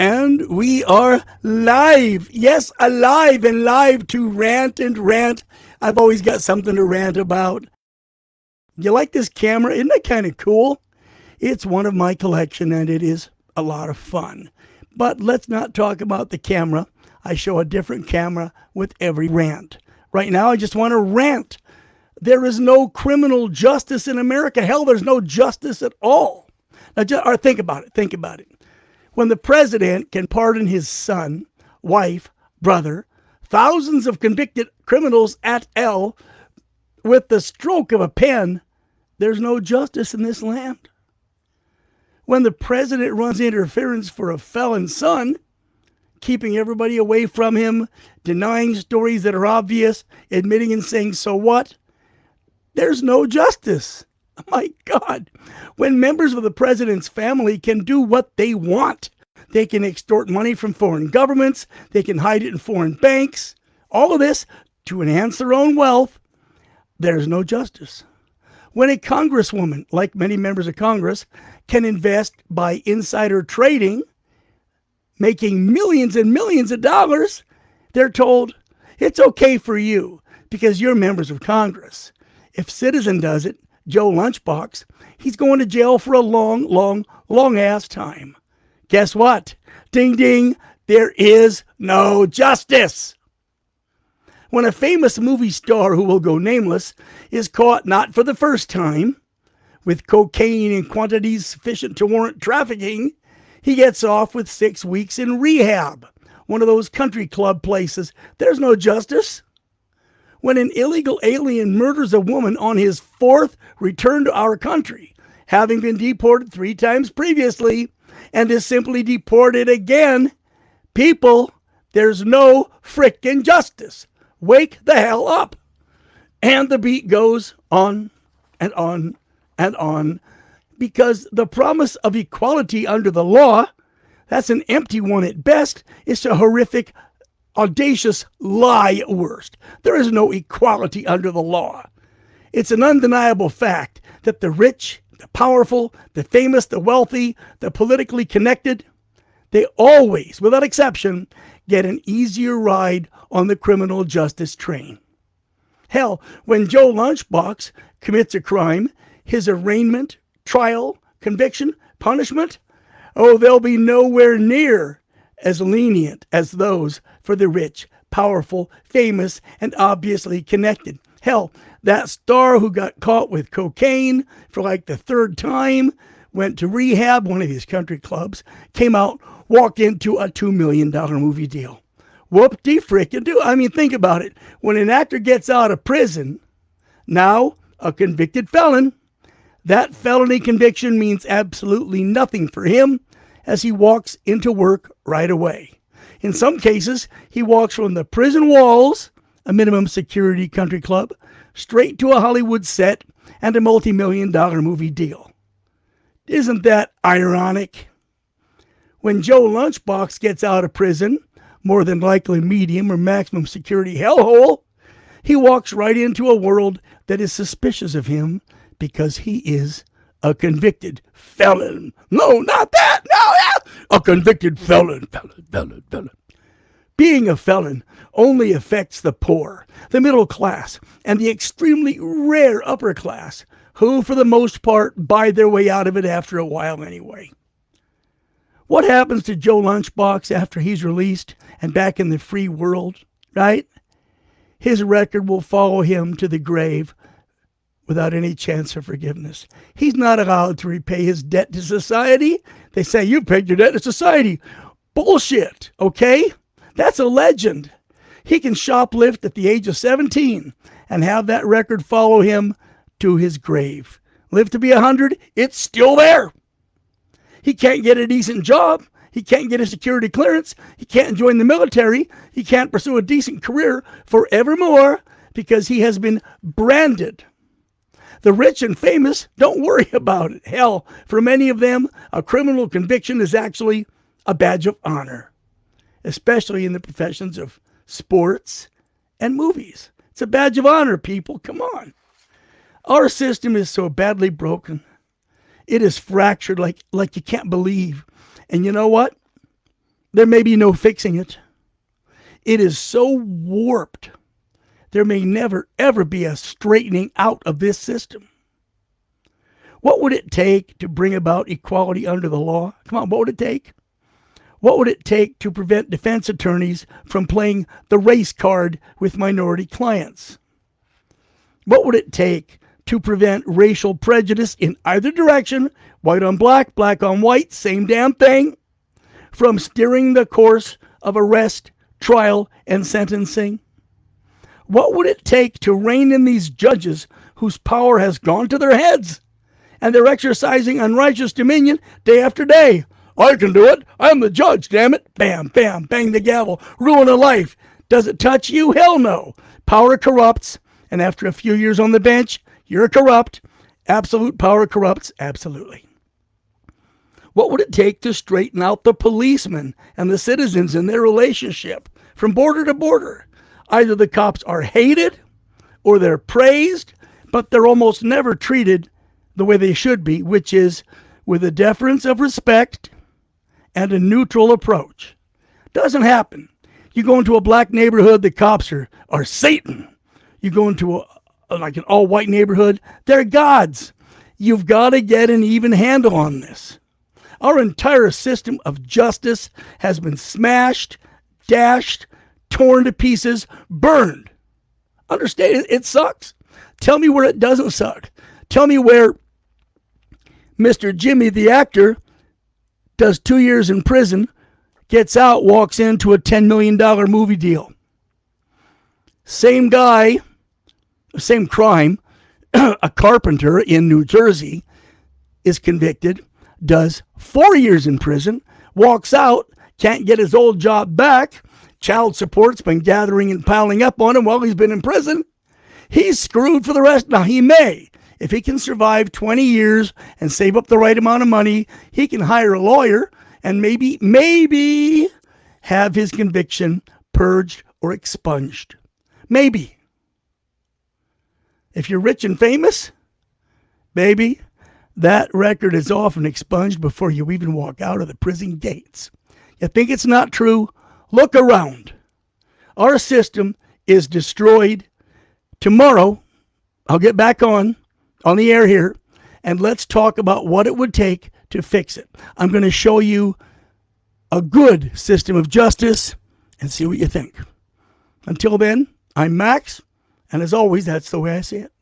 And we are live. Yes, alive and live to rant and rant. I've always got something to rant about. You like this camera? Isn't that kind of cool? It's one of my collection and it is a lot of fun. But let's not talk about the camera. I show a different camera with every rant. Right now, I just want to rant. There is no criminal justice in America. Hell, there's no justice at all. Now, think about it. Think about it. When the president can pardon his son, wife, brother, thousands of convicted criminals at L with the stroke of a pen, there's no justice in this land. When the president runs interference for a felon's son, keeping everybody away from him, denying stories that are obvious, admitting and saying, so what? There's no justice. My God, when members of the president's family can do what they want, they can extort money from foreign governments, they can hide it in foreign banks, all of this to enhance their own wealth, there's no justice. When a congresswoman, like many members of Congress, can invest by insider trading, making millions and millions of dollars, they're told, it's okay for you because you're members of Congress. If Citizen does it, Joe Lunchbox, he's going to jail for a long ass time. Guess what? Ding, ding, there is no justice. When a famous movie star who will go nameless is caught not for the first time with cocaine in quantities sufficient to warrant trafficking, he gets off with 6 weeks in rehab, one of those country club places. There's no justice. When an illegal alien murders a woman on his 4th return to our country, having been deported 3 times previously, and is simply deported again, people, there's no frickin' justice. Wake the hell up. And the beat goes on and on and on, because the promise of equality under the law, that's an empty one at best. It's a horrific, audacious lie at worst. There is no equality under the law. It's an undeniable fact that the rich, the powerful, the famous, the wealthy, the politically connected, they always, without exception, get an easier ride on the criminal justice train. Hell, when Joe Lunchbox commits a crime, his arraignment, trial, conviction, punishment, oh, they'll be nowhere near as lenient as those for the rich, powerful, famous, and obviously connected. Hell, that star who got caught with cocaine for like the 3rd time, went to rehab, one of his country clubs, came out, walked into a $2 million movie deal. Whoop-de-frickin-do. I mean, think about it. When an actor gets out of prison, now a convicted felon, that felony conviction means absolutely nothing for him as he walks into work right away. In some cases, he walks from the prison walls, a minimum security country club, straight to a Hollywood set and a multi-million-dollar movie deal. Isn't that ironic? When Joe Lunchbox gets out of prison, more than likely medium or maximum security hellhole, he walks right into a world that is suspicious of him because he is a convicted felon. No, not that. No, a convicted felon. Being a felon only affects the poor, the middle class, and the extremely rare upper class, who, for the most part, buy their way out of it after a while anyway. What happens to Joe Lunchbox after he's released and back in the free world, right? His record will follow him to the grave without any chance of forgiveness. He's not allowed to repay his debt to society. They say, you paid your debt to society. Bullshit, okay? That's a legend. He can shoplift at the age of 17 and have that record follow him to his grave. Live to be 100, it's still there. He can't get a decent job. He can't get a security clearance. He can't join the military. He can't pursue a decent career forevermore because he has been branded. The rich and famous don't worry about it. Hell, for many of them, a criminal conviction is actually a badge of honor, especially in the professions of sports and movies. It's a badge of honor, people. Come on. Our system is so badly broken. It is fractured like you can't believe. And you know what? there may be no fixing it. It is so warped. There may never, ever be a straightening out of this system. What would it take to bring about equality under the law? Come on, what would it take? What would it take to prevent defense attorneys from playing the race card with minority clients? What would it take to prevent racial prejudice in either direction, white on black, black on white, same damn thing, from steering the course of arrest, trial, and sentencing? What would it take to rein in these judges whose power has gone to their heads and they're exercising unrighteous dominion day after day? I can do it. I'm the judge, damn it. Bam, bam, bang the gavel. Ruin a life. Does it touch you? Hell no. Power corrupts, and after a few years on the bench, you're corrupt. Absolute power corrupts, absolutely. What would it take to straighten out the policemen and the citizens in their relationship from border to border? Either the cops are hated or they're praised, but they're almost never treated the way they should be, which is with a deference of respect and a neutral approach. Doesn't happen. You go into a black neighborhood, the cops are Satan. You go into like an all-white neighborhood, they're gods. You've got to get an even handle on this. Our entire system of justice has been smashed, dashed, torn to pieces, burned. Understand, it sucks. Tell me where it doesn't suck. Tell me where Mr. Jimmy, the actor, does 2 years in prison, gets out, walks into a $10 million movie deal. Same guy, same crime, a carpenter in New Jersey is convicted, does 4 years in prison, walks out, can't get his old job back. Child support's been gathering and piling up on him while he's been in prison. He's screwed for the rest. Now, he may. If he can survive 20 years and save up the right amount of money, he can hire a lawyer and maybe have his conviction purged or expunged. Maybe. If you're rich and famous, baby, that record is often expunged before you even walk out of the prison gates. You think it's not true? Look around. Our system is destroyed. Tomorrow, I'll get back on the air here, and let's talk about what it would take to fix it. I'm going to show you a good system of justice and see what you think. Until then, I'm Max, and as always, that's the way I see it.